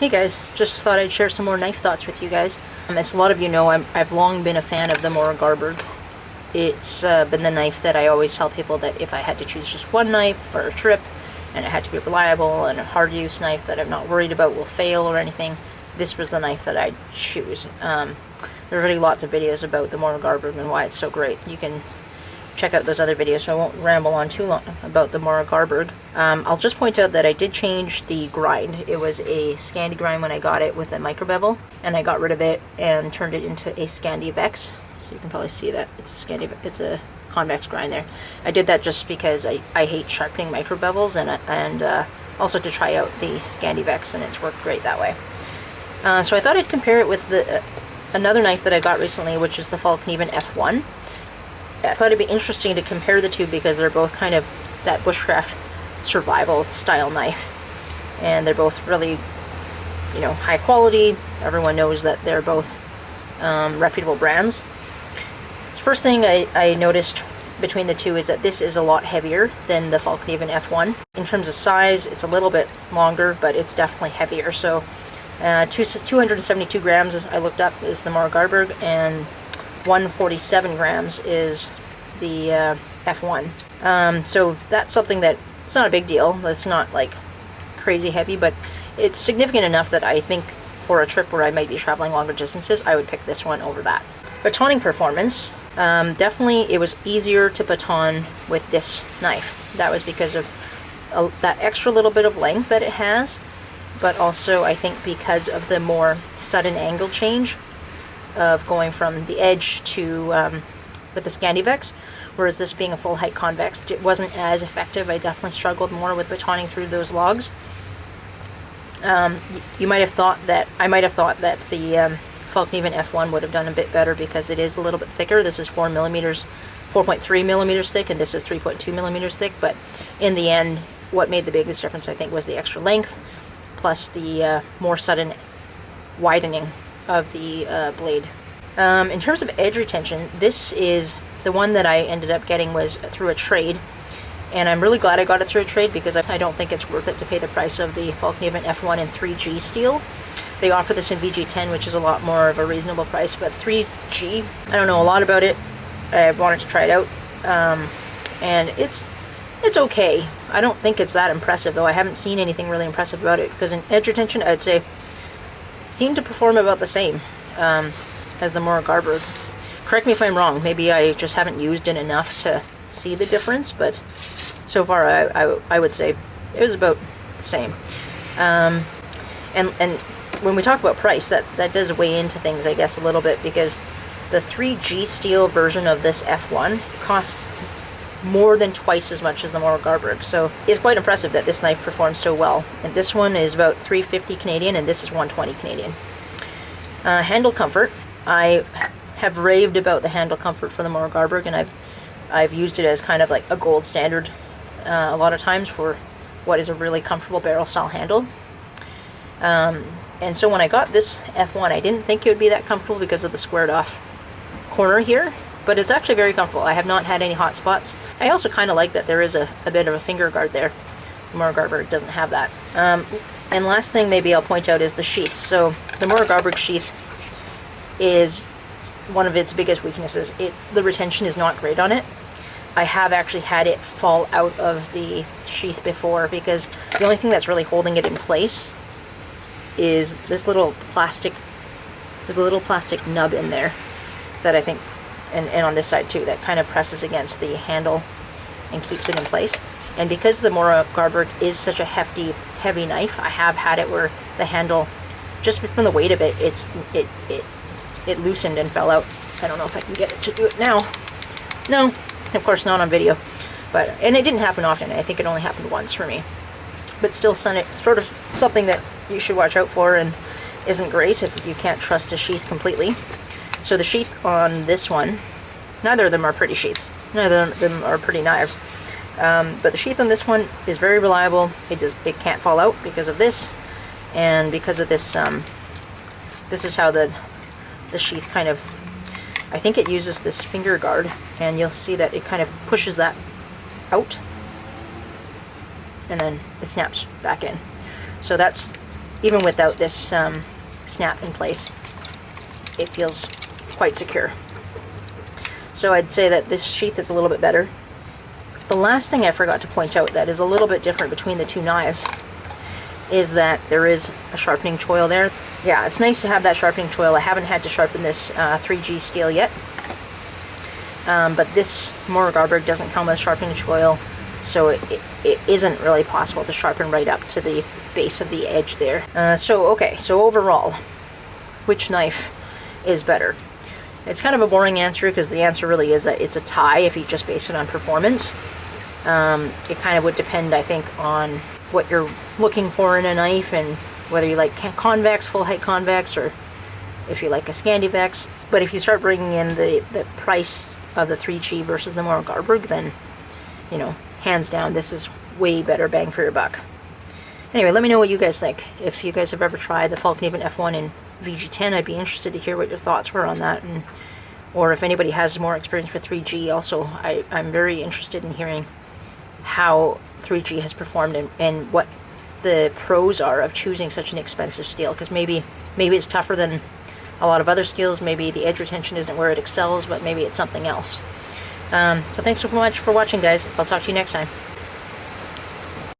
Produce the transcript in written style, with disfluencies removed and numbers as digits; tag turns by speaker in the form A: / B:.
A: Hey guys, just thought I'd share some more knife thoughts with you guys. As a lot of you know, I've long been a fan of the Mora Garberg. It's been the knife that I always tell people that if I had to choose just one knife for a trip, and it had to be reliable and a hard use knife that I'm not worried about will fail or anything, this was the knife that I'd choose. There are really lots of videos about the Mora Garberg and why it's so great. You can check out those other videos, so I won't ramble on too long about the Mora Garberg. I'll just point out that I did change the grind. It was a Scandi grind when I got it with a micro bevel, and I got rid of it and turned it into a Scandi Vex. So you can probably see that it's a convex grind there. I did that just because I hate sharpening micro bevels, and also to try out the Scandi Vex, and it's worked great that way. So I thought I'd compare it with another knife that I got recently, which is the Fallkniven F1. I thought it'd be interesting to compare the two because they're both kind of that bushcraft survival style knife, and they're both really, you know, high quality. Everyone knows that they're both reputable brands. The first thing I noticed between the two is that this is a lot heavier than the Fallkniven F1. In terms of size, it's a little bit longer, but it's definitely heavier. So 272 grams, as I looked up, is the Mora Garberg, and 147 grams is the F1. So that's something that, it's not a big deal. It's not like crazy heavy, but it's significant enough that I think for a trip where I might be traveling longer distances, I would pick this one over that. Batoning performance, definitely it was easier to baton with this knife. That was because of that extra little bit of length that it has, but also I think because of the more sudden angle change of going from the edge to with the Scandi Vex, whereas this being a full height convex, it wasn't as effective. I definitely struggled more with batoning through those logs. You might have thought that I might have thought that the Fallkniven F1 would have done a bit better because it is a little bit thicker. This is 4.3 millimeters thick, and this is 3.2 millimeters thick. But in the end, what made the biggest difference, I think, was the extra length plus the more sudden widening of the blade. In terms of edge retention, this is the one that I ended up getting was through a trade, and I'm really glad I got it through a trade because I don't think it's worth it to pay the price of the Fallkniven F1 in 3G steel. They offer this in VG10, which is a lot more of a reasonable price, but 3G, I don't know a lot about it. I wanted to try it out, and it's okay. I don't think it's that impressive, though. I haven't seen anything really impressive about it, because in edge retention, I'd say seem to perform about the same as the Mora Garberg. Correct me if I'm wrong. Maybe I just haven't used it enough to see the difference, but so far I would say it was about the same. And when we talk about price, that does weigh into things, I guess, a little bit, because the 3G steel version of this F1 costs more than twice as much as the Mora Garberg. So it's quite impressive that this knife performs so well. And this one is about $350 Canadian, and this is $120 Canadian. Handle comfort. I have raved about the handle comfort for the Mora Garberg, and I've used it as kind of like a gold standard a lot of times for what is a really comfortable barrel style handle. And so when I got this F1, I didn't think it would be that comfortable because of the squared off corner here, but it's actually very comfortable. I have not had any hot spots. I also kind of like that there is a bit of a finger guard there. The Mora Garberg doesn't have that. And last thing maybe I'll point out is the sheath. So the Mora Garberg sheath is one of its biggest weaknesses. The retention is not great on it. I have actually had it fall out of the sheath before, because the only thing that's really holding it in place is this little plastic, there's a little plastic nub in there that I think, and on this side too, that kind of presses against the handle and keeps it in place. And because the Mora Garberg is such a hefty, heavy knife, I have had it where the handle, just from the weight of it, it loosened and fell out. I don't know if I can get it to do it now. No, of course not on video. And it didn't happen often. I think it only happened once for me. But still sort of something that you should watch out for, and isn't great if you can't trust a sheath completely. So the sheath on this one, neither of them are pretty sheaths. Neither of them are pretty knives. But the sheath on this one is very reliable. It can't fall out because of this, and because of this. This is how the sheath kind of, I think it uses this finger guard, and you'll see that it kind of pushes that out, and then it snaps back in. So that's even without this snap in place, it feels quite secure. So I'd say that this sheath is a little bit better. The last thing I forgot to point out that is a little bit different between the two knives is that there is a sharpening choil there. Yeah, it's nice to have that sharpening choil. I haven't had to sharpen this 3G steel yet, but this Mora Garberg doesn't come with a sharpening choil, so it isn't really possible to sharpen right up to the base of the edge there. So overall, which knife is better? It's kind of a boring answer because the answer really is that it's a tie if you just base it on performance. It kind of would depend, I think, on what you're looking for in a knife and whether you like convex, full height convex, or if you like a Scandivex. But if you start bringing in the price of the 3G versus the Mora Garberg, then, you know, hands down, this is way better bang for your buck. Anyway, let me know what you guys think. If you guys have ever tried the Fallkniven F1 in VG10, I'd be interested to hear what your thoughts were on that, and or if anybody has more experience with 3G. Also, I'm very interested in hearing how 3G has performed and what the pros are of choosing such an expensive steel, because maybe it's tougher than a lot of other steels. Maybe the edge retention isn't where it excels, but maybe it's something else. So thanks so much for watching, guys. I'll talk to you next time.